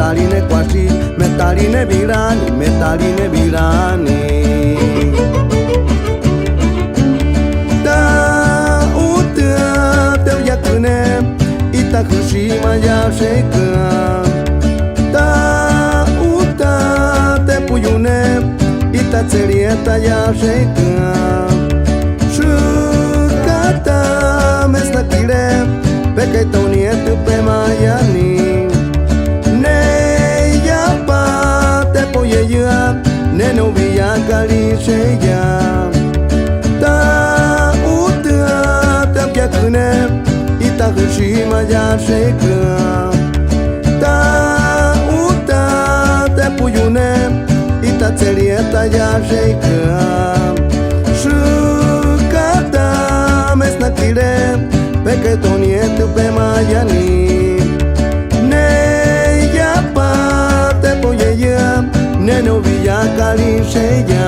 taline quasi, me taline virani, me taline virani. Ta uta te yakune, ita kushima ya sheka. Ta uta te puyune, ita tserieta ya sheka. Shukata mesna kire, peke taunietu pe mayani. Neno via kalisheya ta uta ta yakune ita kushima ya sheka ta uta te puyune ita tserieta ya sheka shukata mesna kire peke tonietu pe mayani ne ya pa te poyeya Neno via kalisheya